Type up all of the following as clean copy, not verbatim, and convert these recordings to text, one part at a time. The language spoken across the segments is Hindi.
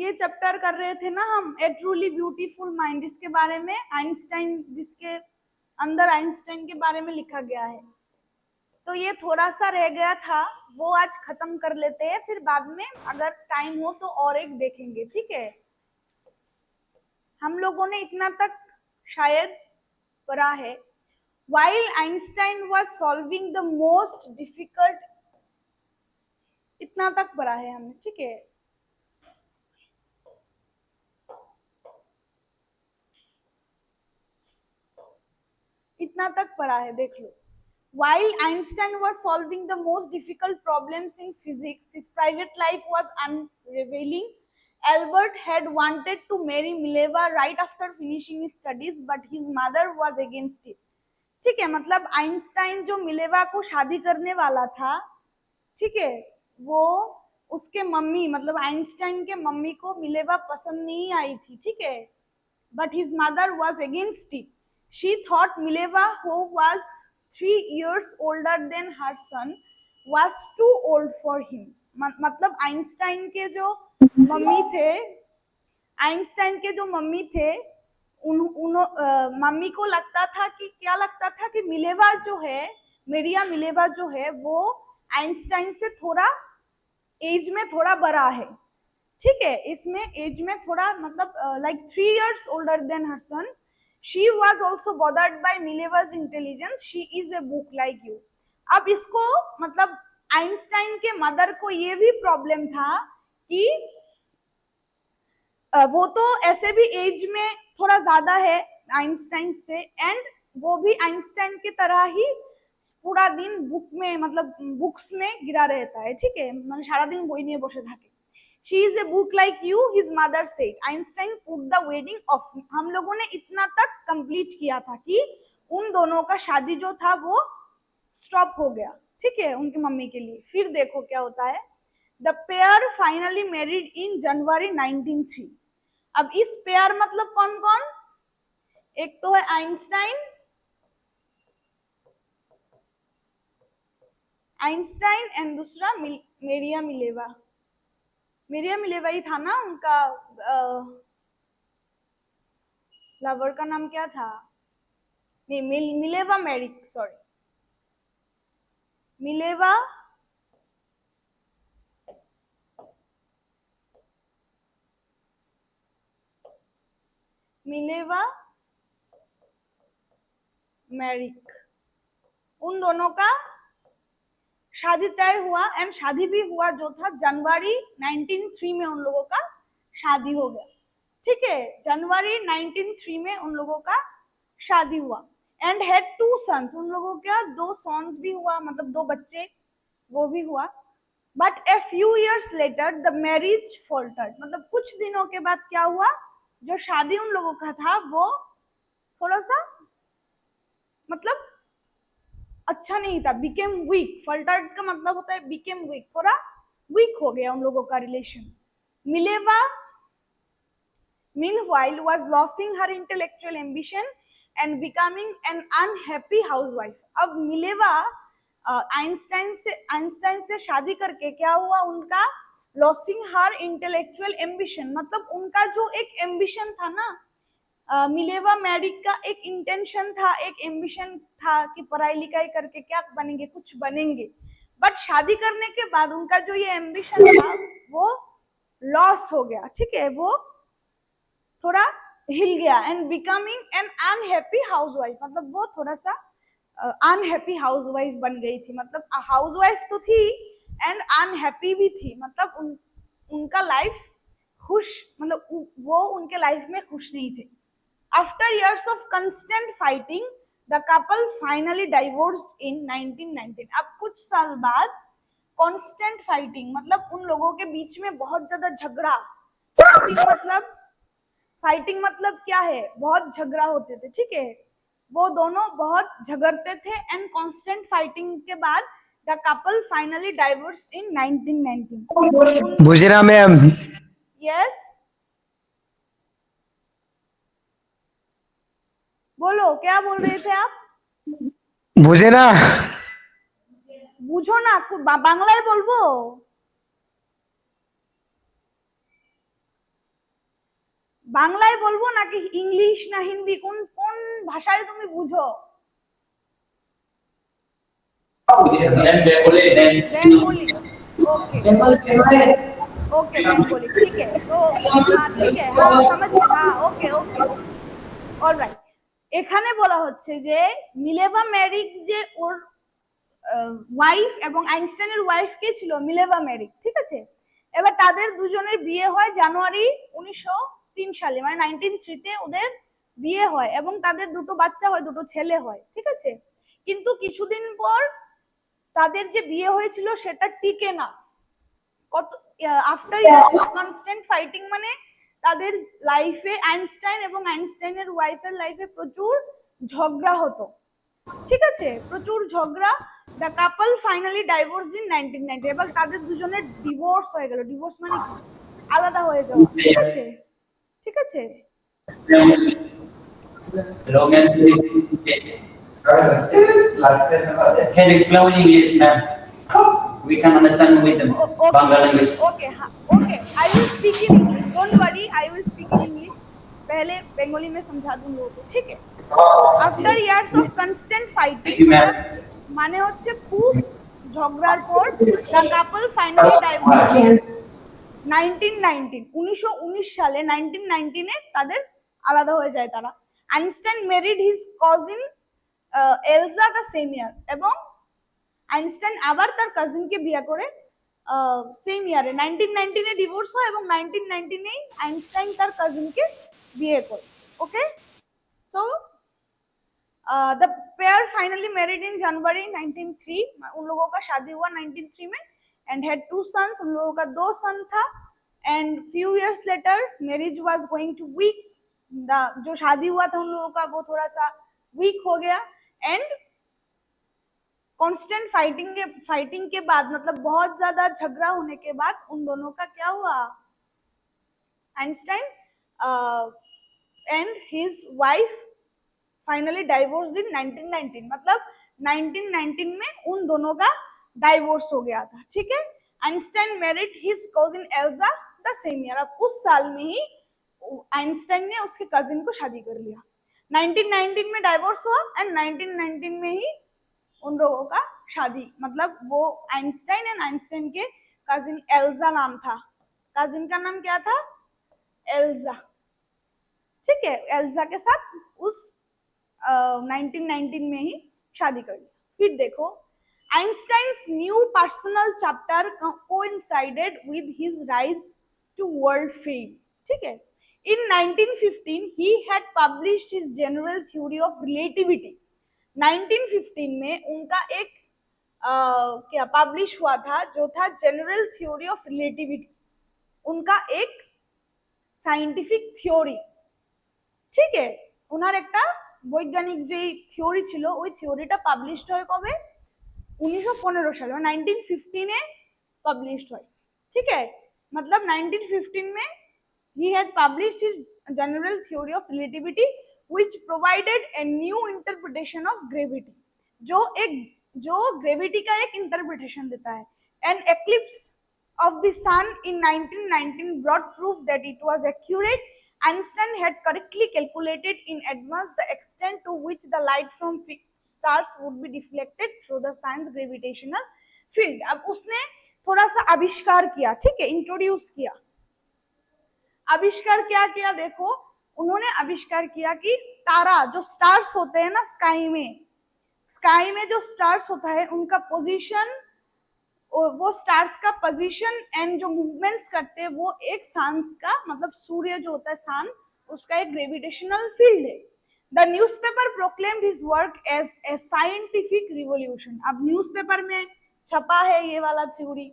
ये चैप्टर कर रहे थे ना हम, ए ट्रूली ब्यूटीफुल माइंड, इसके बारे में आइंस्टाइन, जिसके अंदर आइंस्टाइन के बारे में लिखा गया है। तो ये थोड़ा सा रह गया था, वो आज खत्म कर लेते हैं, फिर बाद में अगर टाइम हो तो और एक देखेंगे, ठीक है। हम लोगों ने इतना तक शायद पढ़ा है। While Einstein was solving the most difficult, इतना तक पढ़ा है हमने, ठीक है। इतना तक पढ़ा है, देख लो। While Einstein was solving the most difficult problems in physics, his private life was unrevealing. Albert had wanted to marry Mileva right after finishing his studies, but his mother was against it. ठीक है, मतलब आइंस्टाइन जो मिलेवा को शादी करने वाला था, ठीक है, वो उसके मम्मी, मतलब आइंस्टाइन के मम्मी को मिलेवा पसंद नहीं आई थी, ठीक है, but his mother was against it. She thought Mileva, who was 3 years older than her son, was too old for him. मतलब आइंस्टाइन के जो मम्मी थे, आइंस्टाइन के जो मम्मी थे, मम्मी को लगता था कि, क्या लगता था कि मिलेवा जो है, मेरिया मिलेवा जो है, वो आइंस्टाइन से थोड़ा एज में थोड़ा बड़ा है, ठीक है, इसमें एज में थोड़ा, मतलब like 3 years older than her son. She was also bothered by Mileva's intelligence. She is a book like you. अब इसको, मतलब आइंस्टाइन के मदर को ये भी प्रॉब्लम था कि वो तो ऐसे भी एज में थोड़ा ज्यादा है आइंस्टाइन से, एंड वो भी आइंस्टाइन की तरह ही पूरा दिन बुक में, मतलब बुक्स में गिरा रहता है, ठीक है, मतलब सारा दिन বই নিয়ে বসে থাকে। She is a book like you, his mother said. Einstein put the wedding off. हम लोगों ने इतना तक कंप्लीट किया था कि उन दोनों का शादी जो था वो स्टॉप हो गया, ठीक है, उनकी मम्मी के लिए। फिर देखो क्या होता है। The pair finally married in January 1903. अब इस पेयर मतलब कौन कौन, एक तो है आइंस्टाइन, आइंस्टाइन एंड दूसरा मेरिया मिलेवा। मेरिया मिलेवा ही था ना उनका लवर का नाम, क्या था, नहीं, Mileva Maric, sorry, Mileva Mileva Maric, उन दोनों का शादी तय हुआ, एंड शादी भी हुआ जो था जनवरी 1903 में, उन लोगों का शादी हो गया, ठीक है, जनवरी 1903 में उन लोगों का शादी हुआ। एंड हैड 2 सन्स, उन लोगों का 2 सन्स भी हुआ, मतलब 2 बच्चे, वो भी हुआ। But a few years later the marriage faltered, मतलब कुछ दिनों के बाद क्या हुआ, जो शादी उन लोगों का था वो थोड़ा सा, मतलब अच्छा नहीं था, बिकेम वीक। फॉल्टर्ड का मतलब होता है बिकेम वीक, थोड़ा वीक हो गया उन लोगों का relation. Mileva meanwhile was losing her intellectual ambition and becoming an unhappy housewife. अब मिलेवा आइंस्टाइन से शादी करके क्या हुआ उनका, लॉसिंग हर इंटेलेक्चुअल एम्बिशन, मतलब उनका जो एक एम्बिशन था ना, मिलेवा मैरिक का एक इंटेंशन था, एक एम्बिशन था कि पढ़ाई लिखाई करके क्या बनेंगे, कुछ बनेंगे, बट शादी करने के बाद उनका जो ये एम्बिशन था वो लॉस हो गया, ठीक है, वो थोड़ा हिल गया। And becoming an unhappy housewife, मतलब वो थोड़ा सा अनहैप्पी हाउसवाइफ बन गई थी, मतलब हाउसवाइफ तो थी एंड अनहैप्पी भी थी, मतलब उनका लाइफ खुश, मतलब वो उनके लाइफ में खुश नहीं थे। After years of constant fighting the couple finally divorced in 1919। अब कुछ साल बाद कांस्टेंट फाइटिंग, मतलब उन लोगों के बीच में बहुत ज्यादा झगड़ा, फाइटिंग मतलब क्या है, बहुत झगड़ा होते थे, ठीक है, वो दोनों बहुत झगड़ते थे, एंड कांस्टेंट फाइटिंग के बाद the couple finally divorced in 1919। बुझना मैम, यस, बोलो क्या बोल रहे थे आप, বুঝে না, বুঝো না, বাংলায় বলবো, বাংলায় বলবো নাকি ইংলিশ না হিন্দি, কোন কোন ভাষায় তুমি বুঝো? बेंगोली। ओके ओके बेंगोली, ठीक है। तो हाँ ठीक है, हाँ समझ गए, हाँ ओके ओके ओके অলরাইট। এখানে বলা হচ্ছে যে মিলেভা মেরিক যে ওর ওয়াইফ এবং আইনস্টাইনের ওয়াইফ কে ছিল মিলেভা মেরিক, ঠিক আছে। এবার তাদের দুজনের বিয়ে হয় জানুয়ারি 1903 সালে, মানে 1903 ওদের বিয়ে হয় এবং তাদের দুটো বাচ্চা হয়, দুটো ছেলে হয়, ঠিক আছে। কিন্তু কিছুদিন পর তাদের যে বিয়ে হয়েছিল সেটা টিকে না। কত after years of constant fighting, মানে তাদের লাইফে আইনস্টাইন এবং আইনস্টাইনের ওয়াইফের লাইফে প্রচুর ঝগড়া হতো, ঠিক আছে, প্রচুর ঝগড়া। The couple finally divorce in 1990। এবার তাদের দুজনের ডিভোর্স হয়ে গেল। ডিভোর্স মানে কি? আলাদা হয়ে যাওয়া, ঠিক আছে, ঠিক আছে। Can explain in English, ma'am. We can understand with the Bangla language. Okay हाँ okay, I will speak in English, don't worry, I will speak in English. पहले बंगाली में समझा दूं लोगों को, ठीक है। After years of constant fighting, মানে হচ্ছে খুব ঝগড়ার পর দ্য কাপল ফাইনালি ডাইভোর্স 1919 সালে 1919 তাদের আলাদা হয়ে যায় তারা। Einstein married his cousin Elsa the same year, এবং আইনস্টাইন আবার তার কাজিনকে বিয়ে করে সেম ইয়ারে 1919 ডিভোর্স হয় এবং 1919 আইনস্টাইন তার কাজিনকে বিয়ে করে। Okay, so the pair finally married in January 1903। उन लोगों का शादी हुआ 1903 में एंड हैड 2 सन्स। उन लोगों का 2 सन था and few years later marriage was going too weak. जो शादी हुआ था उन लोगों का वो थोड़ा सा वीक हो गया एंड कांस्टेंट फाइटिंग के बाद, मतलब बहुत ज्यादा झगड़ा होने के बाद उन दोनों का क्या हुआ, Einstein and his wife finally divorce in 1919। मतलब 1919 में उन दोनों का डाइवोर्स हो गया था, ठीक है। Einstein married his cousin Elsa the same year. अब उस साल में ही आइंस्टाइन ने उसके कजिन को शादी कर लिया। 1919 में डाइवोर्स हुआ एंड 1919 में ही उन लोगों का शादी, मतलब वो आइंस्टाइन एंड आइंस्टाइन के कजिन एल्जा नाम था। कजिन का नाम क्या था? एल्जा, ठीक है। एल्जा के साथ उस 1919 में ही शादी कर ली। फिर देखो, Einstein's new personal chapter coincided with his rise to world fame, ठीक है। In 1915 he had published his general theory of relativity। 1915 में उनका एक क्या पब्लिश हुआ था, जो था जनरल थ्योरी ऑफ रिलेटिविटी, उनका एक साइंटिफिक থিওরি, ঠিক है। ওনার একটা বৈজ্ঞানিক যে থিওরি ছিল ওই থিওরিটা পাবলিশড হয় কবে? 1915 সালে, 1915 এ পাবলিশড হয়, ঠিক है। मतलब 1915 में he had published his general theory of relativity which provided a new interpretation of gravity। जो ग्रेविटी का एक इंटरप्रिटेशन देता है। an eclipse of the sun in 1919 brought proof that it was accurate। Einstein had correctly calculated in advance the extent to which the light from fixed stars would be deflected through the sun's gravitational field। अब उसने थोड़ा सा आविष्कार किया, ठीक है, इंट्रोड्यूस किया। आविष्कार क्या किया? देखो, उन्होंने आविष्कार किया कि तारा, जो स्टार्स होते हैं ना स्काई में जो स्टार्स होता है उनका पोजीशन, वो स्टार्स का पोजीशन एंड जो मूवमेंट्स करते हैं वो एक सन्स का, मतलब सूर्य जो होता है सन, उसका एक ग्रेविटेशनल फील्ड है। The newspaper proclaimed his work as a scientific revolution. अब न्यूज़पेपर में छपा है ये वाला थ्योरी,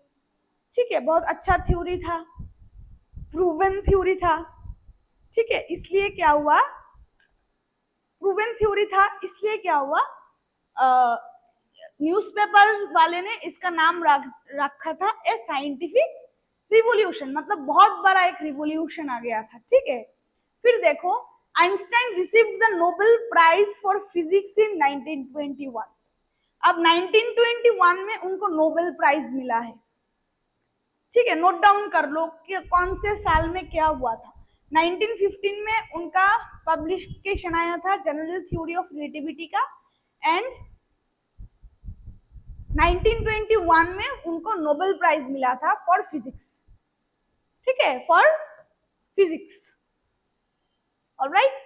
ठीक है, बहुत अच्छा थ्योरी था, प्रूवन थ्योरी था, ठीक है। इसलिए क्या हुआ, प्रूवन थ्योरी था, इसलिए क्या हुआ, न्यूज़पेपर वाले ने इसका नाम रखा था ए साइंटिफिक रिवोल्यूशन। मतलब बहुत बड़ा एक रिवोल्यूशन आ गया था, ठीक है। फिर देखो, Einstein received the Nobel prize for physics in 1921। अब 1921 में उनको नोबेल प्राइज मिला है, ठीक है। नोट डाउन कर लो कि कौन से साल में क्या हुआ था। 1915 में उनका पब्लिकेशन आया था जनरल थ्योरी ऑफ रिलेटिविटी का, एंड 1921 में उनको नोबेल प्राइज मिला था फॉर फिजिक्स, ठीक है, for physics. Alright,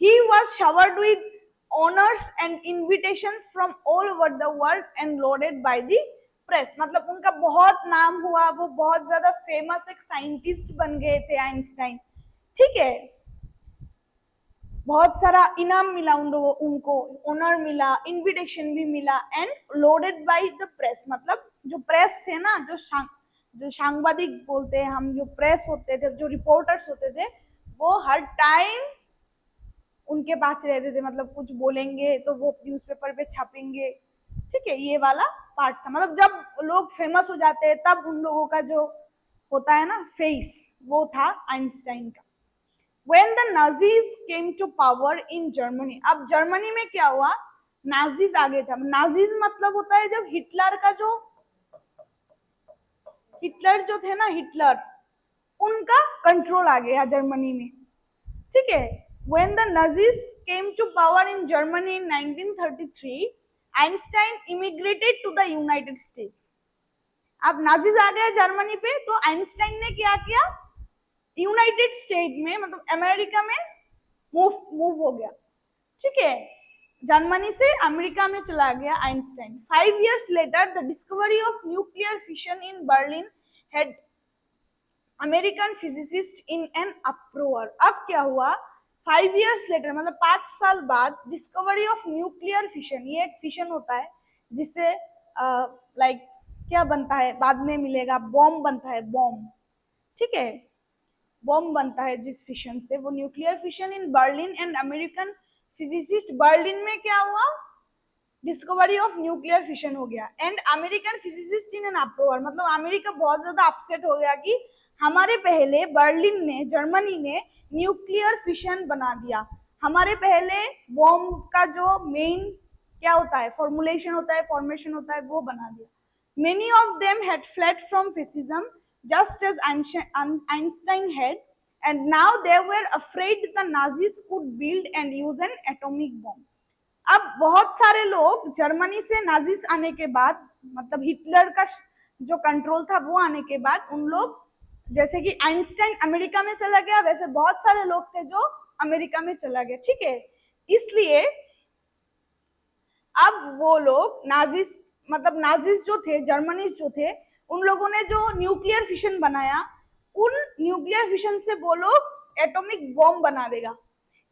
he was showered with honors and invitations from all over the world and lauded by the press। मतलब उनका बहुत नाम हुआ, वो बहुत ज्यादा फेमस एक साइंटिस्ट बन गए थे आइंस्टाइन, ठीक है। बहुत सारा इनाम मिला उन लोगों, उनको ऑनर मिला, इनविटेशन भी मिला, and loaded by the press. मतलब जो प्रेस थे ना, जो सांबादिक बोलते हैं हम, जो प्रेस होते थे, जो रिपोर्टर्स होते थे, वो हर टाइम उनके पास रहते थे। मतलब कुछ बोलेंगे तो वो न्यूज़पेपर पे छापेंगे, ठीक है, ये वाला पार्ट था। मतलब जब लोग फेमस हो जाते हैं तब उन लोगों का जो होता है ना फेस, वो था आइंस्टाइन का। When the Nazis came to power in Germany, अब जर्मनी में क्या हुआ, नाजीज आ गए थे। नाजीज मतलब होता है जब हिटलर का जो, हिटलर जो थे ना, हिटलर, उनका कंट्रोल आ गया जर्मनी में, ठीक है। When the Nazis came to power in Germany in 1933, Einstein immigrated to the United States। अब नाजीज आ गए जर्मनी पे, तो आइंस्टाइन ने क्या किया, यूनाइटेड स्टेट में, मतलब अमेरिका में मूव हो गया, ठीक है। जर्मनी से अमेरिका में चला गया Einstein. 5 years later, the discovery of nuclear fission in Berlin had American physicists in an uproar। अब क्या हुआ, 5 years later मतलब 5 साल बाद, डिस्कवरी ऑफ न्यूक्लियर फिशन, ये एक फिशन होता है जिससे लाइक क्या बनता है, बाद में मिलेगा, बॉम्ब बनता है, बॉम्ब, ठीक है, बॉम्ब बनता है जिस फिशन से, वो nuclear fission in Berlin and American physicist, Berlin में क्या हुआ, डिस्कवरी ऑफ न्यूक्लियर फिशन हो गया, and American physicist in an approver. मतलब अमेरिका बहुत ज्यादा अपसेट हो गया कि हमारे पहले बर्लिन ने, जर्मनी ने न्यूक्लियर फिशन बना दिया, हमारे पहले बॉम्ब का जो मेन क्या होता है, फॉर्मुलेशन होता है, फॉर्मेशन होता है, वो बना दिया। Many of them had fled from fascism just as Einstein had, and now they were afraid the Nazis could build and use an atomic bomb। अब बहुत सारे लोग जर्मनी से नाजिस आने के बाद, मतलब हिटलर का जो कंट्रोल था वो आने के बाद, उन लोग, जैसे कि आइंस्टाइन अमेरिका में चला गया, वैसे बहुत सारे लोग थे जो अमेरिका में चला गया, ठीक है। इसलिए अब वो लोग नाजिस, मतलब नाजिस जो थे, जर्मनी जो थे, उन लोगों ने जो न्यूक्लियर फिशन बनाया, उन न्यूक्लियर फिशन से वो लोग एटॉमिक बॉम्ब बना देगा।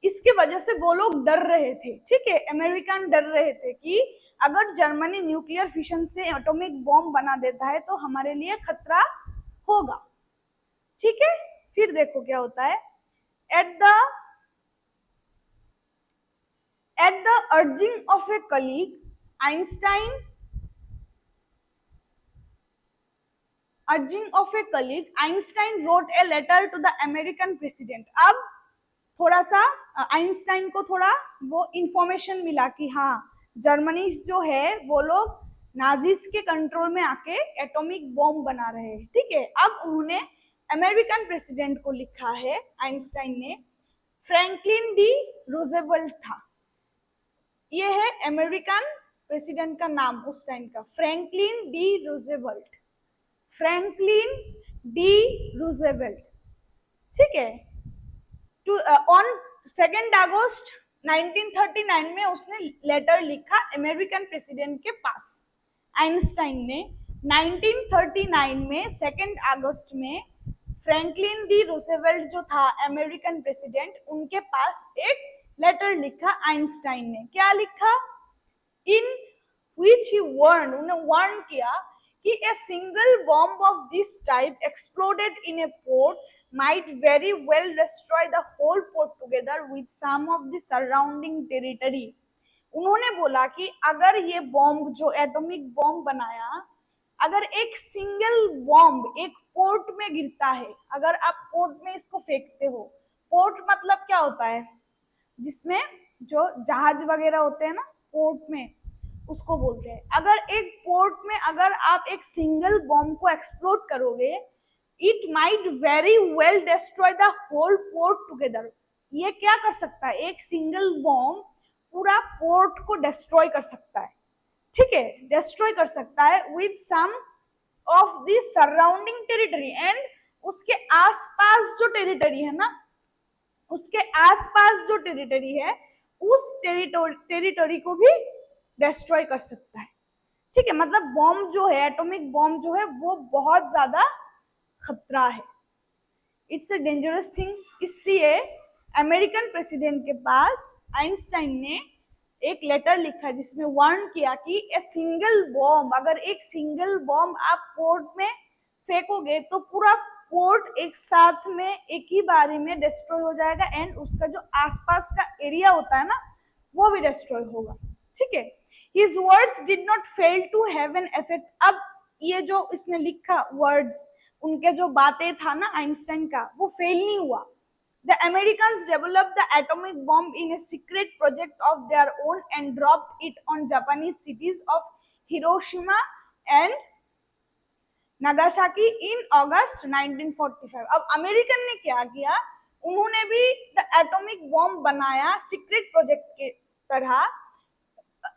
इसके वजह से वो लोग डर रहे थे, ठीक है, अमेरिकन डर रहे थे कि अगर जर्मनी न्यूक्लियर फिशन से एटॉमिक बॉम्ब बना देता है तो हमारे लिए खतरा होगा, ठीक है। फिर देखो क्या होता है, at the urging of a colleague, Einstein wrote a letter to the American president। अब थोड़ा सा आइंस्टाइन को थोड़ा वो इंफॉर्मेशन मिला कि हाँ, जर्मनी जो है वो लोग नाजीज के कंट्रोल में आके एटॉमिक बॉम्ब बना रहे हैं, ठीक है। अब उन्होंने अमेरिकन प्रेसिडेंट को लिखा है, आइंस्टाइन ने, फ्रैंकलिन डी रूजवेल्ट था, ये है अमेरिकन प्रेसिडेंट का नाम उस टाइम का, Franklin D Roosevelt, Franklin D Roosevelt, ठीक है। ऑन 2 अगस्त 1939 में उसने लेटर लिखा अमेरिकन प्रेसिडेंट के पास। आइंस्टाइन ने 1939 में 2 अगस्त में फ्रैंकलिन डी रूजवेल्ट जो था अमेरिकन प्रेसिडेंट, उनके पास एक लेटर लिखा आइंस्टाइन ने। क्या लिखा, इन विच ही वार्न, उन्हें वार्न किया कि a single bomb of this type exploded in a port might very well destroy the whole port together with some of the surrounding territory। उन्होंने बोला कि अगर ये बॉम्ब, जो एटॉमिक बॉम्ब बनाया, अगर एक सिंगल बॉम्ब एक पोर्ट में गिरता है, अगर आप पोर्ट में इसको फेंकते हो, पोर्ट मतलब क्या होता है, जिसमें जो जहाज वगैरह होते हैं ना, पोर्ट में, उसको बोलते हैं। अगर एक पोर्ट में अगर आप एक सिंगल बॉम्ब को एक्सप्लोड करोगे, it might very well destroy the whole port together. ये क्या कर सकता है, एक सिंगल बॉम्ब पूरा पोर्ट को डिस्ट्रॉय कर सकता है, ठीक है, डिस्ट्रॉय कर सकता है with some of the surrounding territory, and उसके आसपास जो टेरिटरी है ना, उसके आसपास जो टेरिटरी है उस टेरिटरी को भी डिस्ट्रॉय कर सकता है, ठीक है। मतलब बॉम्ब जो है, एटॉमिक बॉम्ब जो है वो बहुत ज्यादा खतरा है, इट्स अ डेंजरस थिंग। इसलिए अमेरिकन प्रेसिडेंट के पास आइंस्टाइन ने एक लेटर लिखा जिसमें वार्न किया कि ए सिंगल बॉम्ब, अगर एक सिंगल बॉम्ब आप पोर्ट में फेंकोगे तो पूरा पोर्ट एक साथ में एक ही बारी में डिस्ट्रॉय हो जाएगा, एंड उसका जो आसपास का एरिया होता है ना वो भी डिस्ट्रॉय होगा, ठीक है। His words did not fail to have an effect। अब ये जो इसने लिखा वर्ड्स, उनके जो बातें था ना आइंस्टाइन का, वो फेल नहीं हुआ। The Americans developed the atomic bomb in a secret project of their own and dropped it on Japanese cities of Hiroshima and Nagasaki in August 1945। अब अमेरिकन ने क्या किया, उन्होंने भी द एटॉमिक बॉम्ब बनाया सीक्रेट प्रोजेक्ट के तरह,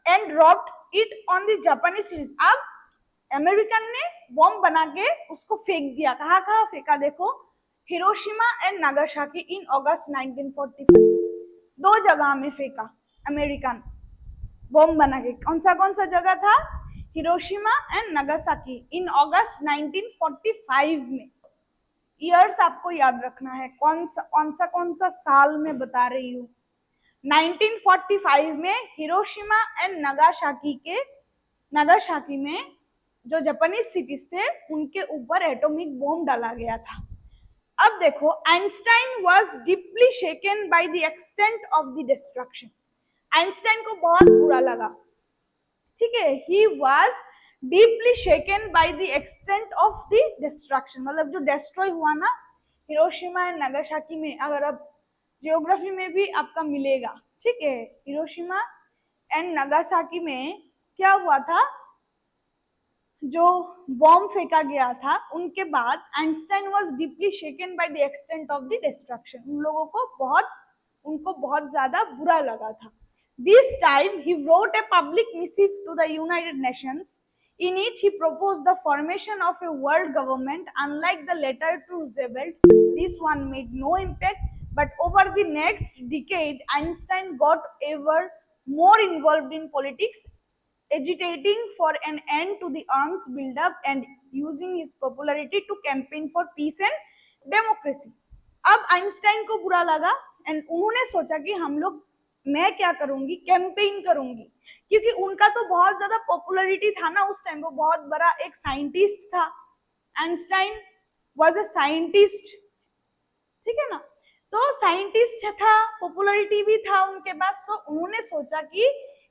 and dropped it on the Japanese cities. अब अमेरिकन ने बॉम्ब बना के उसको फेंक दिया, कहाँ कहाँ फेंका देखो, Hiroshima and Nagasaki in August 1945, दो जगह में फेंका अमेरिकन बॉम्ब बना के। कौन सा जगह था, Hiroshima and Nagasaki in August 1945 में। ईयर्स आपको याद रखना है, कौन सा साल में बता रही हूँ। 1945 में हिरोशिमा एंड नागासाकी में जो जापानीज सिटीज थे उनके ऊपर एटॉमिक बॉम्ब डाला गया था। अब देखो, Einstein was deeply shaken by the extent of the destruction. Einstein को बहुत बुरा लगा, ठीक है, he was deeply shaken by the extent of the destruction. मतलब जो डिस्ट्रॉय हुआ ना हिरोशिमा एंड नागासाकी में, अगर अब जियोग्राफी में भी आपका मिलेगा, ठीक है, हिरोशिमा एंड नागासाकी में क्या हुआ था, जो बॉम्ब फेंका गया था उनके बाद Einstein was deeply shaken by the extent of the destruction. उन लोगों को उनको बहुत ज्यादा बुरा लगा था। This time he wrote a public missive to the United Nations. In it he proposed the formation of a world government. Unlike the letter to Roosevelt, this one made no impact, but over the next decade Einstein got ever more involved in politics, agitating for an end to the arms build-up and using his popularity to campaign for peace and democracy. अब आइंस्टाइन को बुरा लगा एंड उन्होंने सोचा कि मैं क्या करूंगी, कैंपेन करूंगी, क्योंकि उनका तो बहुत ज्यादा पॉपुलैरिटी था ना उस टाइम, वो बहुत बड़ा एक साइंटिस्ट था। आइंस्टाइन वाज अ साइंटिस्ट, ठीक है ना, तो साइंटिस्ट था, पॉपुलैरिटी भी था उनके पास। सो उन्होंने सोचा कि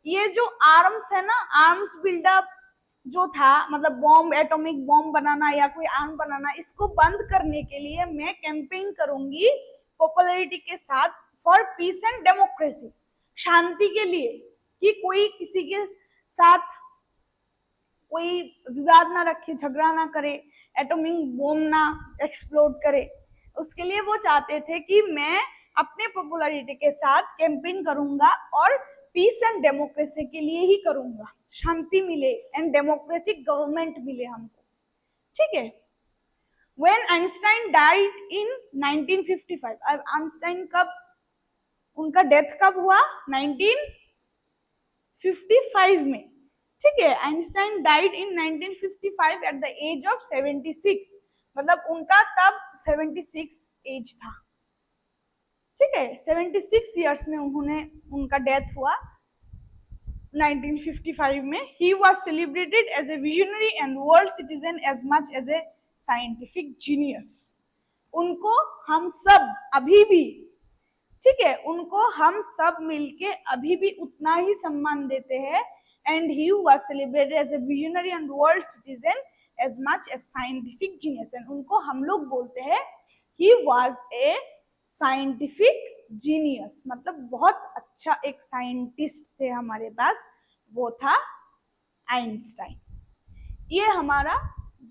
ये जो आर्म्स है ना, आर्म्स बिल्डअप जो था, मतलब बॉम्ब, एटॉमिक बॉम्ब बनाना या कोई आर्म बनाना, इसको बंद करने के लिए मैं कैंपेन करूंगी पॉपुलैरिटी के साथ फॉर पीस एंड डेमोक्रेसी, शांति के लिए, कि कोई किसी के साथ कोई विवाद ना रखे, झगड़ा ना करे, एटॉमिक बॉम्ब ना एक्सप्लोड करे। उसके लिए वो चाहते थे कि मैं अपने पॉपुलैरिटी के साथ कैंपेन करूंगा और पीस एंड डेमोक्रेसी के लिए ही करूंगा, शांति मिले एंड डेमोक्रेटिक गवर्नमेंट मिले हमको, ठीक है। When Einstein died in 1955, अब आइंस्टाइन कब, उनका डेथ कब हुआ, 1955 में, ठीक है। Einstein died in 1955 at the age of 76, मतलब उनका तब 76 एज था, ठीक है, 76 इयर्स में उनका डेथ हुआ 1955 में। He was celebrated as a visionary and world citizen as much as a scientific genius। उनको हम सब अभी भी, ठीक है, उनको हम सब मिलके अभी भी उतना ही सम्मान देते हैं। And he was celebrated as a visionary and world citizen as much as scientific genius। And उनको हम लोग बोलते हैं he was a scientific genius, मतलब बहुत अच्छा एक साइंटिस्ट थे हमारे पास, वो था आइंस्टाइन। ये हमारा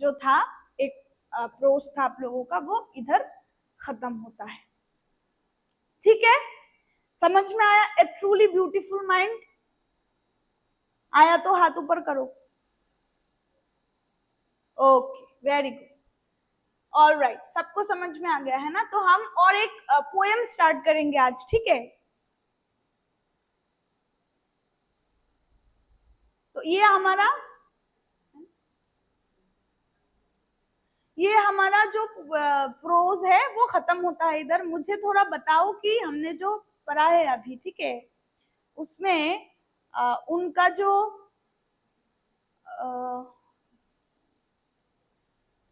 जो था एक प्रोज था आप लोगों का वो इधर खत्म होता है। ठीक है, समझ में आया? ए ट्रूली ब्यूटीफुल माइंड आया तो हाथ ऊपर करो। Okay, very good, all right, सबको समझ में आ गया है ना? तो हम और एक पोएम स्टार्ट करेंगे आज, ठीक है? तो ये हमारा जो प्रोज है वो खत्म होता है इधर। मुझे थोड़ा बताओ कि हमने जो पढ़ा है अभी, ठीक है, उसमें उनका जो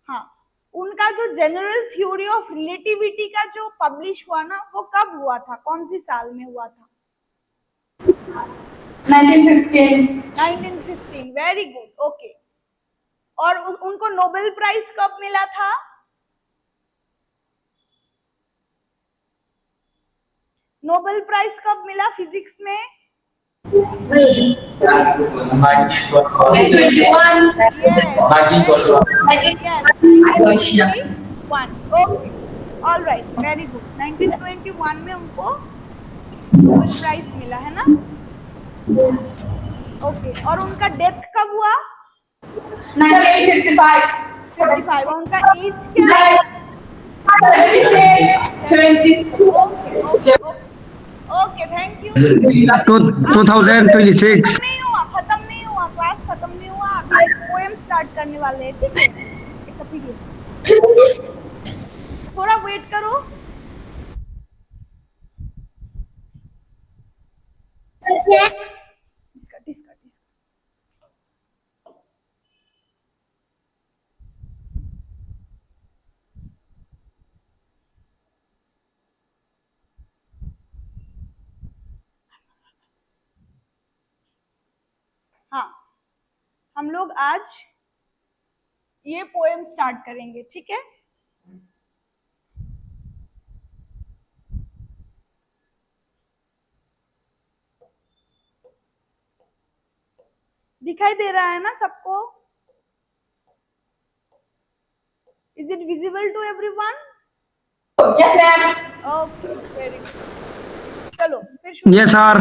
हाँ, उनका जो जनरल थ्योरी ऑफ रिलेटिविटी का जो पब्लिश हुआ ना, वो कब हुआ था, कौन सी साल में हुआ था? 1915, वेरी गुड, ओके। और उनको नोबेल प्राइज कब मिला था? नोबेल प्राइज कब मिला फिजिक्स में? 1921, okay, all right, very good. 1921 में उनको नोबेल प्राइज मिला है ना? ओके, और उनका डेथ कब हुआ? 55, और उनका एज क्या है? Okay, thank you. 2026 खत्म नहीं हुआ, क्लास खत्म नहीं हुआ, अभी एक पोएम स्टार्ट करने वाले हैं, ठीक है? एक पीरियड, थोड़ा वेट करो। डिस्कट। हाँ, हम लोग आज ये पोएम स्टार्ट करेंगे, ठीक है? दिखाई दे रहा है ना सबको? Is it visible to everyone? Yes, ma'am. Okay, very good. चलो फिर यस सर।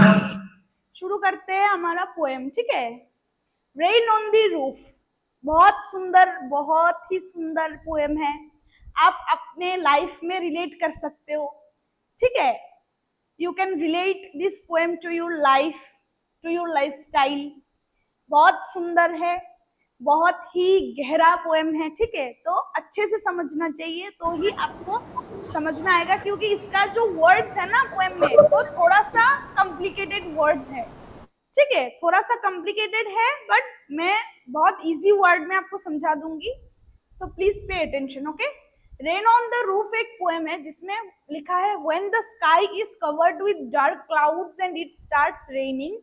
शुरू करते हैं हमारा पोएम, ठीक है? रेन ऑन द रूफ, बहुत सुंदर, बहुत ही सुंदर पोएम है। आप अपने लाइफ में रिलेट कर सकते हो, ठीक है? You can relate this poem to your life, to your life style. बहुत सुंदर है, बहुत ही गहरा पोएम है, ठीक है? तो अच्छे से समझना चाहिए तो ही आपको समझ में आएगा, क्योंकि इसका जो वर्ड्स है ना पोएम में, वो थोड़ा सा कॉम्प्लिकेटेड वर्ड्स है, ठीक है? थोड़ा सा कॉम्प्लिकेटेड है, बट मैं बहुत इजी वर्ड में आपको समझा दूंगी, so please pay attention, okay? Rain on the roof एक पोएम है जिसमें लिखा है, when the sky is covered with dark clouds and it starts raining,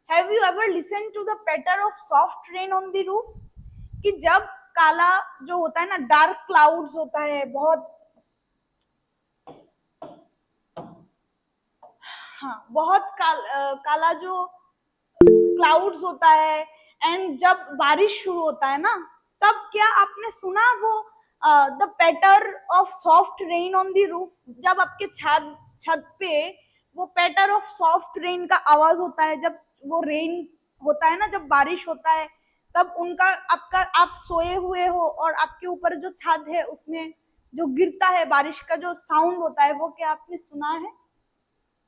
have you ever listen to the patter of soft rain on the roof? कि जब काला जो होता है ना, डार्क क्लाउड्स होता है, बहुत बहुत काला जो क्लाउड्स होता है, एंड जब बारिश शुरू होता है ना, तब क्या आपने सुना वो the patter of soft rain on the roof? जब आपके छत पे वो पैटर ऑफ सॉफ्ट रेन का आवाज होता है, जब वो रेन होता है ना, जब बारिश होता है, तब उनका आप सोए हुए हो और आपके ऊपर जो छत है उसमें जो गिरता है बारिश का जो साउंड होता है, वो क्या आपने सुना है?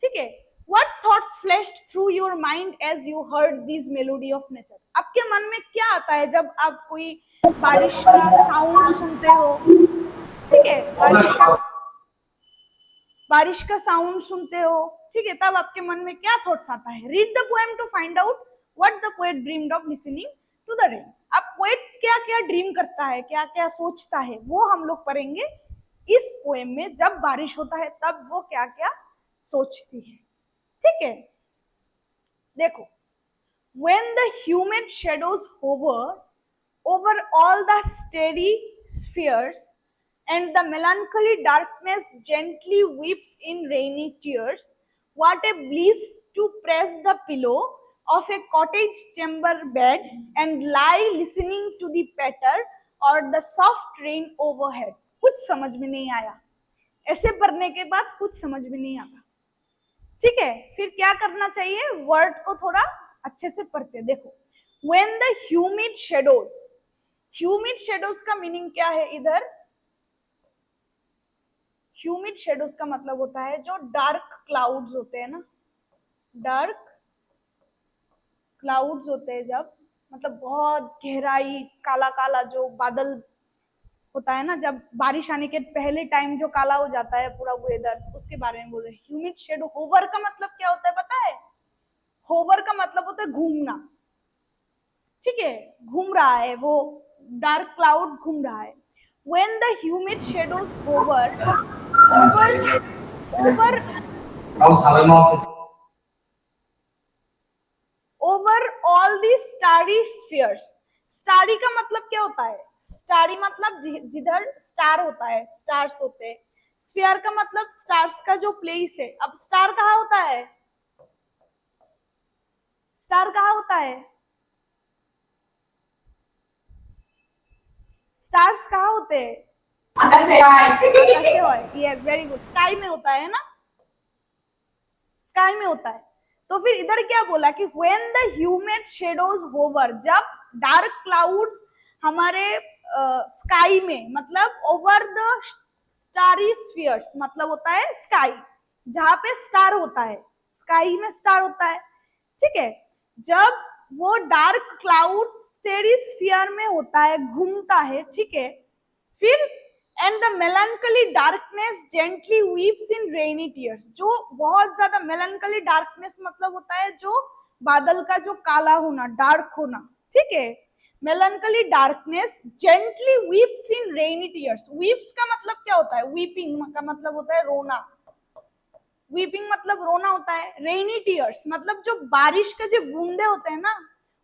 ठीक है? What thoughts flashed through your mind as you heard this melody of nature? आपके मन में क्या आता है जब आप कोई बारिश का साउंड सुनते हो, ठीक है? बारिश का साउंड सुनते हो, ठीक है? तब आपके मन में क्या थॉट्स आता है? Read the poem to find out what the poet dreamed of listening to the rain. अब पोएट क्या क्या ड्रीम करता है, क्या क्या सोचता है, वो हम लोग पढ़ेंगे इस पोएम में। जब बारिश होता है तब वो क्या क्या सोचती है, ठीक है? देखो, when the humid shadows hover over all the steady spheres and the melancholy darkness gently weeps in rainy tears, what a bliss to press the pillow of a cottage chamber bed and lie listening to the patter और द सॉफ्ट रेन ओवरहेड। कुछ समझ में नहीं आया, ऐसे पढ़ने के बाद कुछ समझ में नहीं आता। ठीक है, फिर क्या करना चाहिए, वर्ड को थोड़ा अच्छे से पढ़ते। देखो, when the humid shadows, humid shadows का मीनिंग क्या है इधर, ह्यूमिड शेडोज का मतलब होता है जो डार्क क्लाउड्स होते हैं ना, डार्क क्लाउड्स होते हैं जब, मतलब बहुत गहराई, काला काला जो बादल होता है ना, जब बारिश आने के पहले टाइम जो काला हो जाता है पूरा वेदर, उसके बारे में बोल रहे हैं। ह्यूमिड शेडो, होवर का मतलब क्या होता है पता है, होवर का मतलब होता है घूमना। ठीक है, घूम रहा है वो, डार्क क्लाउड घूम रहा है। When the humid shadows hover over over over all the starry spheres. Starry का मतलब क्या होता है, स्टारी मतलब जिधर स्टार होता है, स्टार्स होते हैं। स्फीयर का मतलब स्टार्स का जो प्लेस है। अब स्टार कहाँ होता है, स्टार कहाँ होता है, स्टार्स कहाँ होते हैं, आकाशे यस वेरी गुड, स्काई में होता है ना, स्काई में होता है। तो फिर इधर क्या बोला कि when the humid shadows hover, जब डार्क क्लाउड्स हमारे स्काई में, मतलब ओवर द स्टारी स्फीयर्स, मतलब होता है स्काई, जहां पे स्टार होता है, स्काई में स्टार होता है। ठीक है, जब वो डार्क क्लाउड स्टेडी स्फीयर में होता है, घूमता है, ठीक है, फिर and the melancholy darkness gently weeps in rainy tears, जो बहुत ज्यादा मेलैंकोली डार्कनेस मतलब होता है जो बादल का जो काला होना, डार्क होना। ठीक है, मेलैंकोली darkness gently weeps in rainy tears. Weeps का मतलब क्या होता है, वीपिंग का मतलब होता है रोना, वीपिंग मतलब रोना होता है। रेनी टीयर्स मतलब जो बारिश के जो बूंदे होते हैं ना,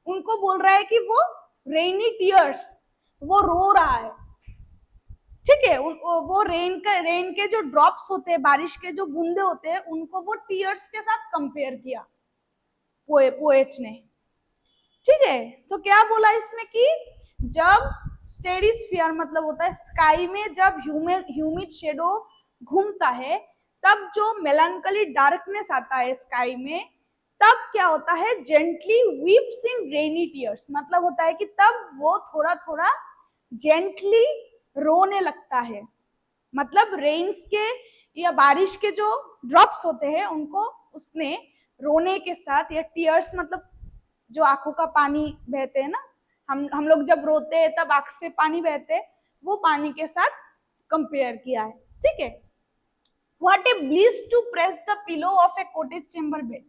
उनको बोल रहा है कि वो रेनी टीयर्स, वो रो रहा है। ठीक है, वो रेन के जो ड्रॉप्स होते हैं, बारिश के जो बूंदे होते हैं, उनको वो टीयर्स के साथ कंपेयर किया पोएट ने। ठीक है, तो क्या बोला इसमें कि जब स्टेडी स्फीयर मतलब होता है स्काई में, जब ह्यूमिड शेडो घूमता है, तब जो मेलैंकोली डार्कनेस आता है स्काई में, तब क्या होता है, gently weeps in rainy tears, मतलब होता है कि तब वो थोड़ा थोड़ा जेंटली रोने लगता है। मतलब रेन्स के या बारिश के जो ड्रॉप्स होते हैं उनको उसने रोने के साथ, या टीयर्स मतलब जो आंखों का पानी बहते हैं ना, हम लोग जब रोते हैं तब आंख से पानी बहते हैं, वो पानी के साथ कंपेयर किया है। ठीक है, what a bliss to press the pillow of a cottage chamber bed.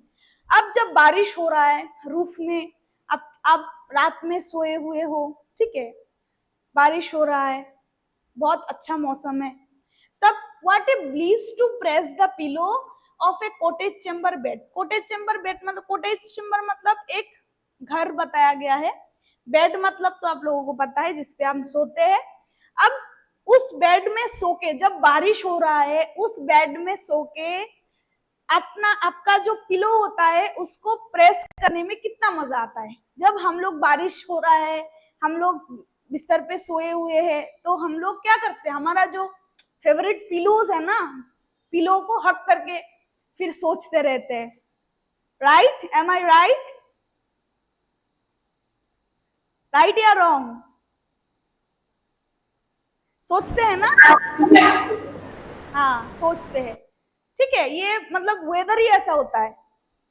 अब जब बारिश हो रहा है रूफ में, अब रात में सोए हुए हो, ठीक है, बारिश हो रहा है, बहुत अच्छा मौसम है, तब what a bliss to press the pillow of a cottage chamber bed. Cottage chamber bed मतलब, कॉटेज चेम्बर मतलब एक घर बताया गया है, बेड मतलब तो आप लोगों को पता है जिसपे हम सोते हैं। अब उस बेड में सो के, जब बारिश हो रहा है, उस बेड में सो के अपना आपका जो पिलो होता है उसको प्रेस करने में कितना मजा आता है। जब हम लोग, बारिश हो रहा है, हम लोग बिस्तर पे सोए हुए हैं, तो हम लोग क्या करते हैं, हमारा जो फेवरेट पिलोज है ना, पिलो को हक करके फिर सोचते रहते हैं। राइट, एम आई राइट, राइट या रॉन्ग, सोचते हैं ना, हाँ सोचते हैं। ठीक है, ये मतलब वेदर ही ऐसा होता है।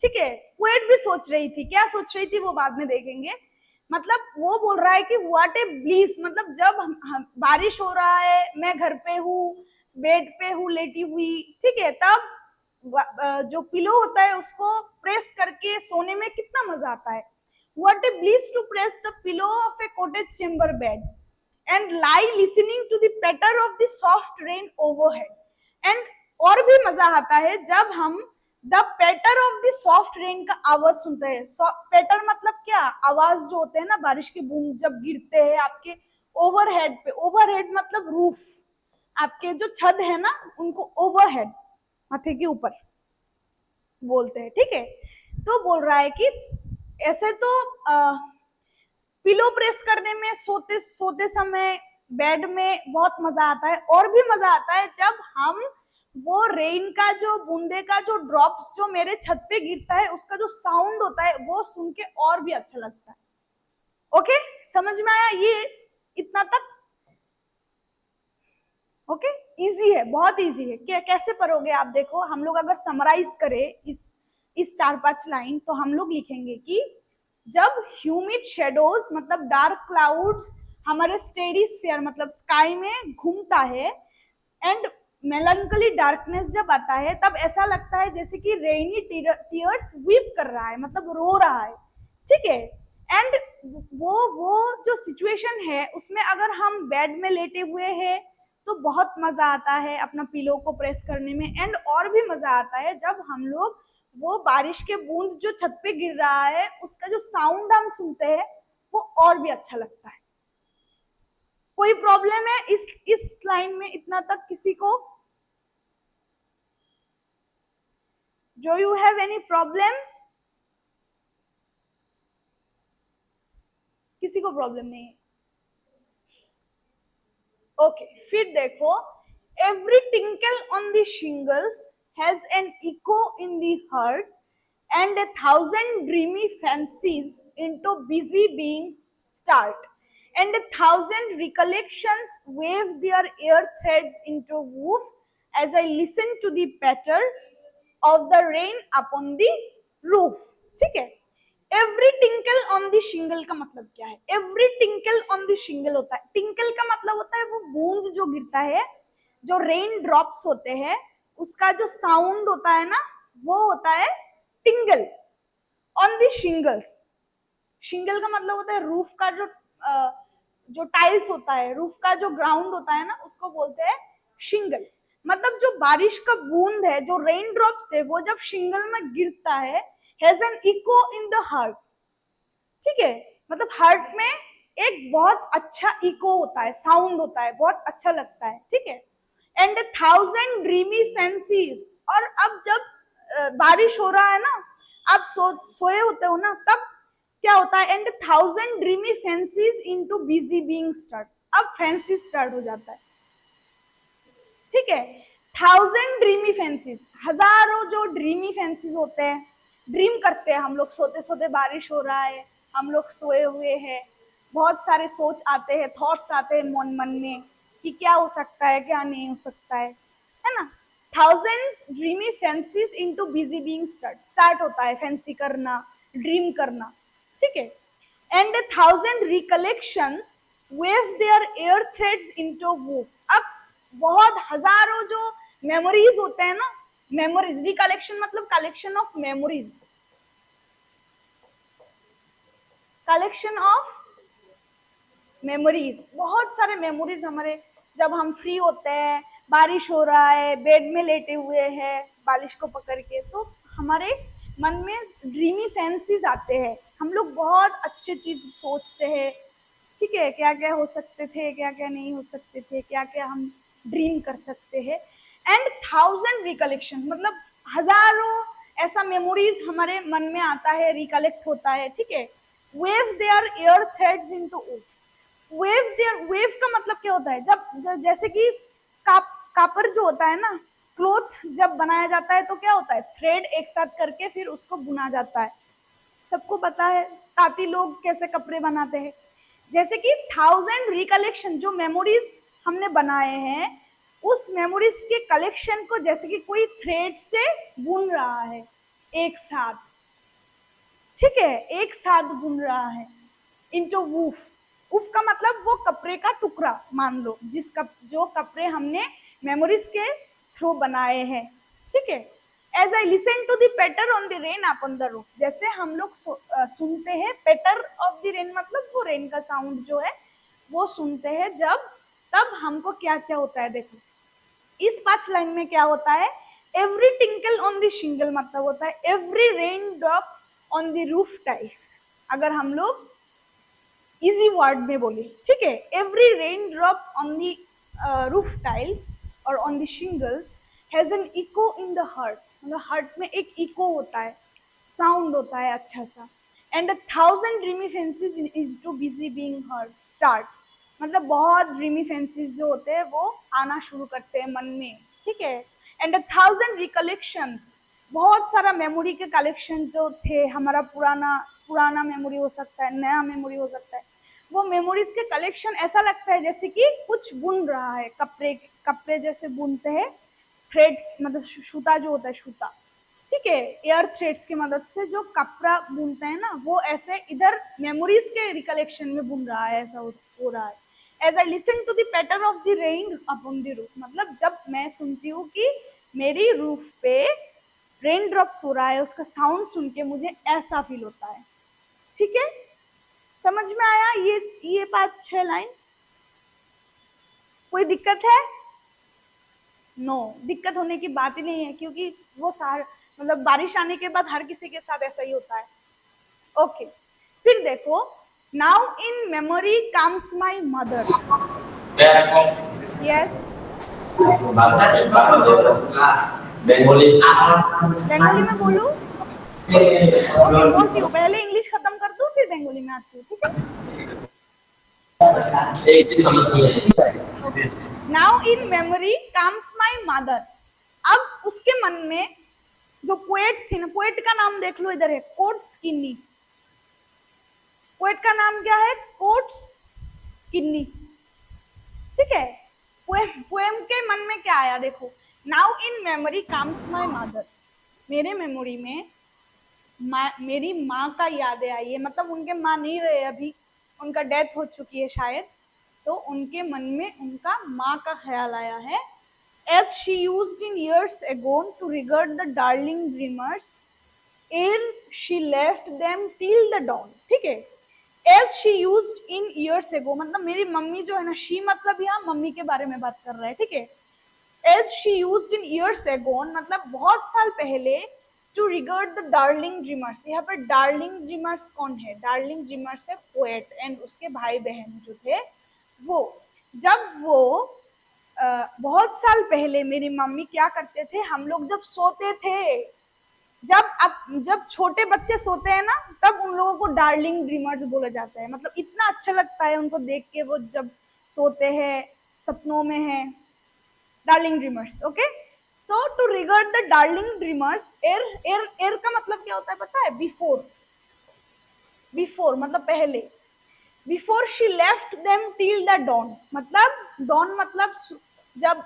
ठीक है, पोएट भी सोच रही थी, क्या सोच रही थी वो बाद में देखेंगे। मतलब वो बोल रहा है कि व्हाट ए ब्लिस, मतलब जब बारिश हो रहा है, मैं घर पे हूँ, बेड पे हूँ लेटी हुई, ठीक है, तब जो पिलो होता है उसको प्रेस करके सोने में कितना मजा आता है। What a bliss to press the pillow of a cottage chamber bed and lie listening to the patter of the soft rain overhead. And और भी मजा आता है जब हम the patter of the soft rain का आवाज सुनते हैं। पैटर मतलब क्या, आवाज जो होते हैं ना, बारिश के बूंद जब गिरते हैं आपके ओवरहेड पे, ओवरहेड मतलब रूफ, आपके जो छत है ना उनको ओवरहेड, माथे के ऊपर बोलते हैं। ठीक है, तो बोल रहा है कि ऐसे तो पिलो प्रेस करने में, सोते सोते समय बेड में बहुत मजा आता है, और भी मजा आता है जब हम वो रेन का जो बूंदे का जो ड्रॉप्स जो मेरे छत पे गिरता है उसका जो साउंड होता है वो सुन के और भी अच्छा लगता है। ओके, समझ में आया ये इतना तक? ओके, इजी है, बहुत इजी है। क्या कैसे पढ़ोगे आप? देखो, हम लोग अगर समराइज करें इस 4-5 लाइन, तो हम लोग लिखेंगे कि जब ह्यूमिड शेडोज मतलब डार्क क्लाउड्स हमारे स्टेडी स्फीयर मतलब स्काई में घूमता है, एंड मेलंकली डार्कनेस जब आता है, तब ऐसा लगता है जैसे कि रेनी टीयर्स वीप कर रहा है, मतलब रो रहा है, ठीक है। एंड वो जो सिचुएशन है उसमें अगर हम बेड में लेटे हुए हैं तो बहुत मजा आता है अपना पिलो को प्रेस करने में, एंड और भी मजा आता है जब हम लोग वो बारिश के बूंद जो छत पे गिर रहा है उसका जो साउंड हम सुनते हैं वो और भी अच्छा लगता है। कोई प्रॉब्लम है इस लाइन में इतना तक किसी को? जो यू हैव एनी प्रॉब्लम? किसी को प्रॉब्लम नहीं है? ओके, फिर देखो, every tinkle on the shingles has an echo in the heart and 1,000 dreamy fancies into busy being start, and 1,000 recollections wave their ear threads into woof as I listen to the patter of the rain upon the roof। ठीक है, एवरी टिंकल ऑन द शिंगल का मतलब क्या है? एवरी टिंकल ऑन द शिंगल होता है, टिंकल का मतलब होता है वो बूंद जो गिरता है, जो रेन ड्रॉप्स होते हैं उसका जो साउंड होता है ना, वो होता है टिंगल ऑन द शिंगल्स। शिंगल का मतलब होता है रूफ का जो टाइल्स होता है, रूफ का जो ग्राउंड होता है ना, उसको बोलते हैं शिंगल। मतलब जो बारिश का बूंद है, जो रेन ड्रॉप्स है, वो जब शिंगल में गिरता है, has an echo in the heart. ठीक है, मतलब हार्ट में एक बहुत अच्छा इको होता है, साउंड होता है, बहुत अच्छा लगता है। ठीक है, एंड 1,000 ड्रीमी फैंसीज। और अब जब बारिश हो रहा है ना, आप सोए होते हो ना, तब क्या होता है? And 1,000 dreamy fancies into busy being start. अब फैंसी स्टार्ट हो जाता है। ठीक है, 1,000 ड्रीमी फैंसीज, हजारों जो ड्रीमी फैंसीज होते हैं, ड्रीम करते हैं हम लोग, सोते सोते बारिश हो रहा है, हम लोग सोए हुए हैं, बहुत सारे सोच आते हैं, थॉट्स आते हैं मन में कि क्या हो सकता है, क्या नहीं हो सकता है ना। 1,000 dreamy fancies into busy being start होता है फैंसी करना, ड्रीम करना। ठीक है, and 1,000 recollections weave their air threads into woof. अब बहुत हजारों जो मेमोरीज होते हैं ना, मेमोरीज, रिकलेक्शन मतलब collection of memories, collection of memories, बहुत सारे मेमोरीज हमारे, जब हम फ्री होते हैं, बारिश हो रहा है, बेड में लेटे हुए हैं बारिश को पकड़ के, तो हमारे मन में ड्रीमी फैंसीज आते हैं, हम लोग बहुत अच्छे चीज सोचते हैं। ठीक है, क्या क्या हो सकते थे, क्या क्या नहीं हो सकते थे, क्या क्या हम ड्रीम कर सकते हैं। एंड 1,000 रिकलेक्शन मतलब हजारों ऐसा मेमोरीज हमारे मन में आता है, रिकलेक्ट होता है। ठीक है, weave their air threads into woof. Weave का मतलब क्या होता है? जब जैसे कि कापर जो होता है ना, क्लोथ जब बनाया जाता है तो क्या होता है? थ्रेड एक साथ करके फिर उसको बुना जाता है। सबको पता है तांती लोग कैसे कपड़े बनाते हैं। जैसे कि 1,000 रिकलेक्शन, जो मेमोरीज हमने बनाए हैं, उस मेमोरीज के कलेक्शन को जैसे कि कोई थ्रेड से बुन रहा है एक साथ। ठीक है, एक साथ बुन रहा है इनटू वूफ। वूफ का मतलब वो कपड़े का टुकड़ा मान लो, जो कपड़े हमने मेमोरीज के थ्रू बनाए हैं। ठीक है, as I listen to the patter on the rain upon the roof. जैसे हम लोग सुनते हैं पेटर ऑफ द रेन, मतलब वो रेन का साउंड जो है वो सुनते हैं जब, तब हमको क्या क्या होता है? देखो, इस 5 लाइन में क्या होता है? Every tinkle on the shingle मतलब होता है every rain drop on the roof tiles. अगर हम लोग इजी वर्ड में बोले, ठीक है, every rain drop on the roof tiles और on the shingles has an echo in the heart. मतलब हार्ट में एक इको होता है, साउंड होता है अच्छा सा। And 1,000 dreamy fancies into busy being hurt start. मतलब बहुत ड्रीमी फैंसीज जो होते हैं वो आना शुरू करते हैं मन में, ठीक है। एंड 1000 रिकलेक्शंस, बहुत सारा मेमोरी के कलेक्शन जो थे, हमारा पुराना पुराना मेमोरी हो सकता है, नया मेमोरी हो सकता है, वो मेमोरीज के कलेक्शन ऐसा लगता है जैसे कि कुछ बुन रहा है, कपड़े कपड़े जैसे बुनते हैं, थ्रेड मतलब सूता जो होता है सूता, ठीक है, एयर थ्रेड्स की मदद से जो कपड़ा बुनते हैं ना, वो ऐसे इधर मेमोरीज के रिकलेक्शन में बुन रहा है, ऐसा हो रहा है। As I listen to the pattern of the rain upon the roof, मतलब जब मैं सुनती हूँ कि मेरी रूफ पे रेन ड्रॉप्स हो रहा है, उसका साउंड सुन के मुझे ऐसा फील होता है, ठीक है। समझ में आया ये 5-6 लाइन? कोई दिक्कत है? नो, दिक्कत होने की बात ही नहीं है, क्योंकि वो सार मतलब बारिश आने के बाद हर किसी के साथ ऐसा ही होता है। ओके, फिर देखो, now in memory comes my mother. Yes, Bengali Bengali में बोलूं? ओके, बोलती हूँ, पहले इंग्लिश खत्म कर दूं फिर बंगाली में आती हूँ, ठीक है। एक भी समझ नहीं आई। Now in memory comes my mother. अब उसके मन में जो पोएट थी ना, पोएट का नाम देख लो, इधर है, कोट्स किन्नी। पोएट का नाम क्या है? कोट्स किन्नी, ठीक है। पोएम के मन में क्या आया देखो, now in memory comes my mother, मेरे मेमोरी में मेरी माँ का यादें आई है, मतलब उनके माँ नहीं रहे अभी, उनका डेथ हो चुकी है शायद, तो उनके मन में उनका माँ का ख्याल आया है। As she used in years ago to regard the darling dreamers, ere she left them till the dawn, ठीक है। As she used in years ago, मतलब मेरी मम्मी जो है ना, she मतलब यहाँ मम्मी के बारे में बात कर रहा है, ठीक है। As she used in years ago, मतलब बहुत साल पहले, to regard the darling dreamers, यहाँ पर darling dreamers कौन है? darling dreamers है पोएट एंड उसके भाई बहन जो थे वो। जब वो बहुत साल पहले मेरी मम्मी क्या करते थे, हम लोग जब सोते थे, जब छोटे बच्चे सोते हैं ना, तब उन लोगों को डार्लिंग ड्रीमर्स बोला जाता है, मतलब इतना अच्छा लगता है उनको देख के, वो जब सोते हैं सपनों में है, darling dreamers, okay. So to regard the darling dreamers, uh uh एर का मतलब क्या होता है पता है? बिफोर, बिफोर मतलब पहले। Before she left them till the dawn, मतलब डॉन मतलब जब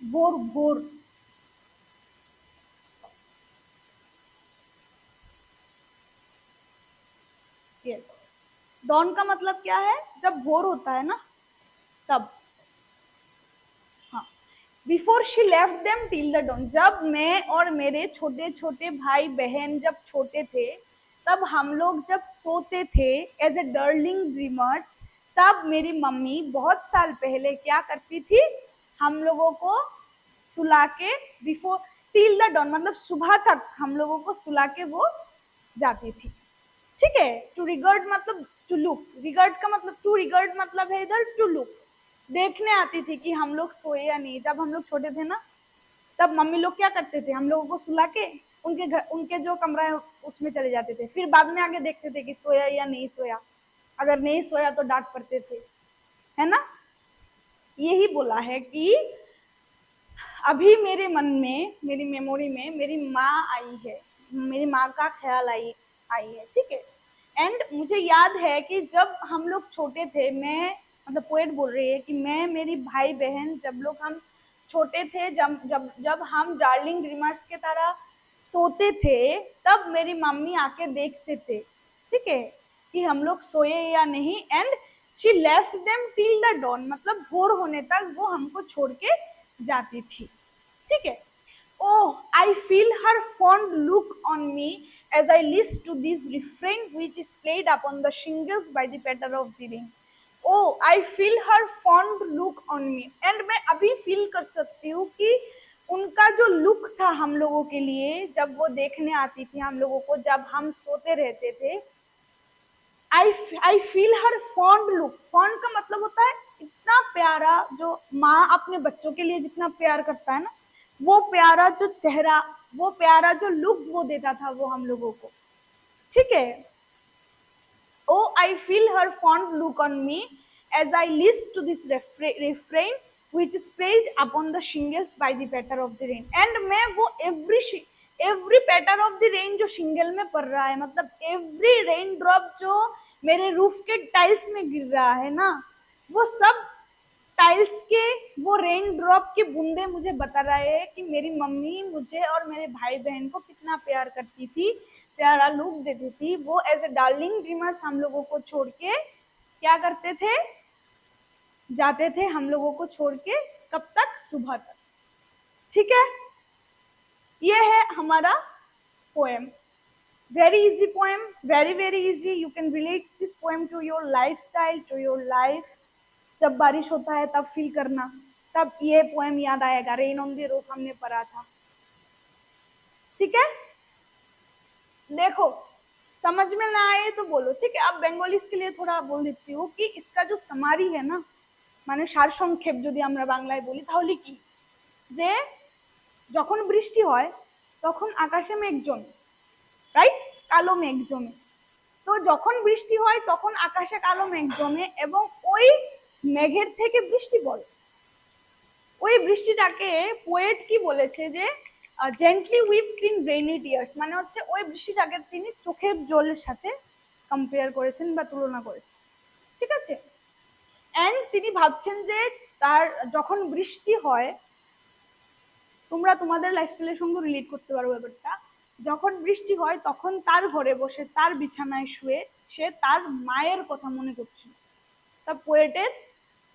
भोर भोर, यस, डॉन का मतलब क्या है? जब भोर होता है ना, तब। हाँ, before she left them till the dawn, जब मैं और मेरे छोटे छोटे भाई बहन जब छोटे थे, तब हम लोग जब सोते थे एज ए डार्लिंग ड्रीमर्स, तब मेरी मम्मी बहुत साल पहले क्या करती थी, हम लोगों को सुला के, बिफोर टिल द डॉन मतलब सुबह तक हम लोगों को सुला के वो जाती थी, ठीक है। टू रिगार्ड मतलब टू लुक, रिगार्ड का मतलब, टू रिगार्ड मतलब है इधर टू लुक, देखने आती थी कि हम लोग सोए या नहीं। जब हम लोग छोटे थे ना, तब मम्मी लोग क्या करते थे, हम लोगों को सुला के उनके घर, उनके जो कमरा है उसमें चले जाते थे, फिर बाद में आगे देखते थे कि सोया या नहीं सोया, अगर नहीं सोया तो डांट पड़ते थे, है ना। यही बोला है कि अभी मेरे मन में, मेरी मेमोरी में मेरी माँ आई है, मेरी माँ का ख्याल आई है, ठीक है। एंड मुझे याद है कि जब हम लोग छोटे थे, मैं मतलब पोएट बोल रही है कि मैं, मेरी भाई बहन, जब लोग हम छोटे थे, जब हम डार्लिंग ड्रीमर्स के तरह सोते थे, तब मेरी मम्मी आके देखते थे, ठीक है, कि हम लोग सोए या नहीं। And she left them till the dawn, मतलब भोर होने तक वो हमको छोड़ के जाती थी, ठीक है। Oh, I feel her fond look on me as I listen to this refrain which is played upon the shingles by the patter of the rain. Oh, I feel her fond look on me. And मैं अभी फील कर सकती हूँ कि उनका जो लुक था हम लोगों के लिए, जब वो देखने आती थी हम लोगों को, जब हम सोते रहते थे। आई feel her fond look, fond का मतलब होता है इतना प्यारा, जो माँ अपने बच्चों के लिए जितना प्यार करता है ना, वो प्यारा जो चेहरा, वो प्यारा जो लुक वो देता था वो हम लोगों को, ठीक है। Oh I feel her fond look on me as I listened to this refrain which is played upon the shingles by the patter of the rain. And मैं वो every patter of the rain जो शिंगल में पड़ रहा है, मतलब every rain drop जो मेरे रूफ के टाइल्स में गिर रहा है ना, वो सब टाइल्स के वो रेन ड्रॉप की बूंदे मुझे बता रहे हैं कि मेरी मम्मी मुझे और मेरे भाई बहन को कितना प्यार करती थी, प्यारा लुक देती थी। वो एज ए डार्लिंग ड्रीमर्स हम लोगों को छोड़ के क्या करते थे, जाते थे हम लोगों को छोड़ के, कब तक? सुबह तक। ठीक है, ये है हमारा poem. Very easy poem, very easy. You can relate this poem to your life style, to your life. जब बारिश होता है तब फील करना, तब ये पोएम याद आएगा। रेन ऑन द रूफ हमने पढ़ा था। ठीक है, देखो समझ में ना आए तो बोलो, ठीक है। अब बेंगोलीज के लिए थोड़ा बोल देती हूँ कि इसका जो समारी है ना, মানে সারসংক্ষেপ যদি আমরা বাংলায় বলি তাহলে কি, যে যখন বৃষ্টি হয় তখন আকাশে মেঘ জমে, রাইট? কালো মেঘ জমে। তো যখন বৃষ্টি হয় তখন আকাশে কালো মেঘ জমে এবং ওই মেঘের থেকে বৃষ্টি পড়ে। ওই বৃষ্টিটাকে পোয়েট কি বলেছে যে gently weeps in rainy tears, মানে হচ্ছে ওই বৃষ্টিটাকে তিনি চোখের জলের সাথে কম্পেয়ার করেছেন বা তুলনা করেছেন। ঠিক আছে, এন্ড তিনি ভাবছেন যে তার যখন বৃষ্টি হয়, তোমরা তোমাদের লাইফস্টাইলের সঙ্গে রিলেট করতে পারো ব্যাপারটা, যখন বৃষ্টি হয় তখন তার ঘরে বসে তার বিছানায় শুয়ে সে তার মায়ের কথা মনে করছিল, তার পোয়েটের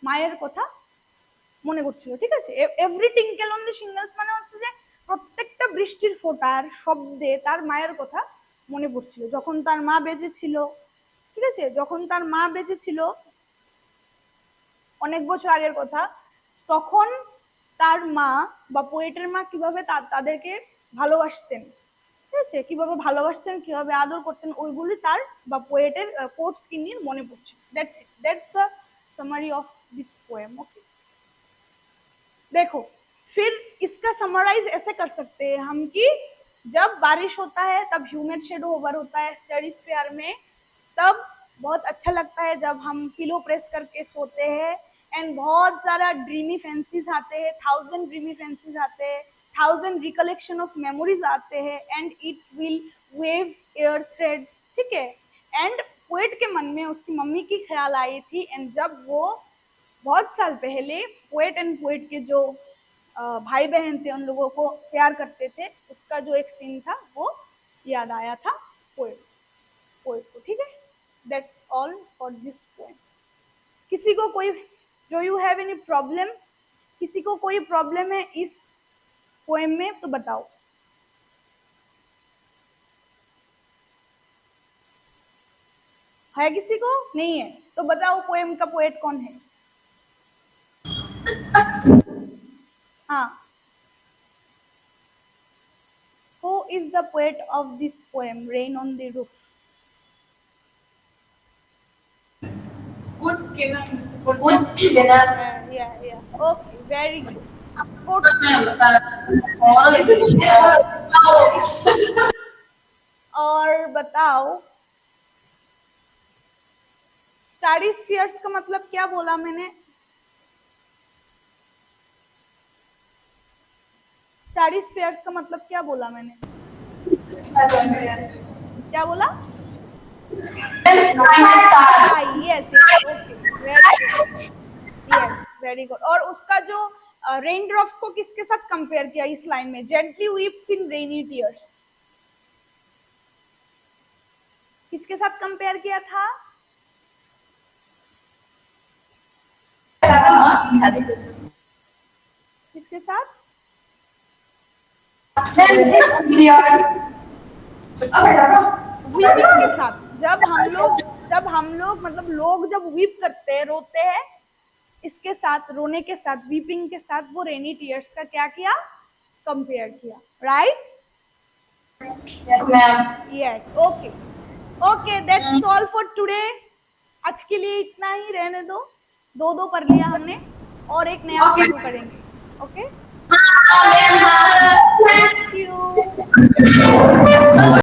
মায়ের কথা মনে করছিল। ঠিক আছে, এভরি টিঙ্কেল অন দ্য শিঙ্গলস মানে হচ্ছে যে প্রত্যেকটা বৃষ্টির ফোঁটার শব্দে তার মায়ের কথা মনে পড়ছিল, যখন তার মা বেঁচে ছিল। ঠিক আছে, যখন তার মা বেঁচে ছিল অনেক বছর আগের কথা, তখন তার মা বা পোয়েটের মা কিভাবে তাদেরকে ভালোবাসতেন, ঠিক আছে, কিভাবে ভালোবাসতেন, কিভাবে আদর করতেন, ওইগুলি তার বা পোয়েটের কোটস কিনিয়ে মনে পড়ছে। That's it, that's the summary of this poem. Okay, देखो फिर इसका समराइज ऐसे कर सकते हैं हम कि जब बारिश होता है तब ह्यूमिड शेडो ओवर होता है स्ट्रेटोस्फीयर में, तब बहुत अच्छा लगता है जब हम पिलो प्रेस करके सोते हैं एंड बहुत सारा ड्रीमी फैंसीज आते हैं, 1000 ड्रीमी फैंसीज आते हैं, 1000 रिकलेक्शन ऑफ मेमोरीज आते हैं and it will wave air threads. ठीक है, एंड पोएट के मन में उसकी मम्मी की ख्याल आई थी, एंड जब वो बहुत साल पहले पोएट एंड पोएट के जो भाई बहन थे उन लोगों को प्यार करते थे, उसका जो एक सीन था वो याद आया था पोएट को। ठीक है, that's all for this poem. किसी को कोई, do you have any problem? किसी को कोई प्रॉब्लम है इस पोएम में तो बताओ। है किसी को? नहीं है तो बताओ पोएम का पोएट कौन है? हाँ, who is the poet of this poem, Rain on the Roof? Kurt Skinner. Yeah. Okay, very good. Kurt Skinner. और बताओ स्टाडी स्फीयर्स का मतलब क्या बोला मैंने? स्टाडी स्फीयर्स का मतलब क्या बोला मैंने? क्या बोला? Yes, very good. और उसका जो रेन ड्रॉप्स को किसके साथ कंपेयर किया इस लाइन में? Gently weeps in rainy tears, किसके साथ कंपेयर किया था? किसके साथ? वीपिंग के साथ। जब हम लोग मतलब लोग जब वीप करते हैं, रोते हैं, इसके साथ, रोने के साथ, वीपिंग के साथ वो रेनी टीयर्स का क्या किया? कंपेयर किया, right? Yes, ma'am. Yes, okay, that's all for today. आज के लिए इतना ही रहने दो, दो कर लिया हमने और एक नया शुरू करेंगे। Okay, thank you.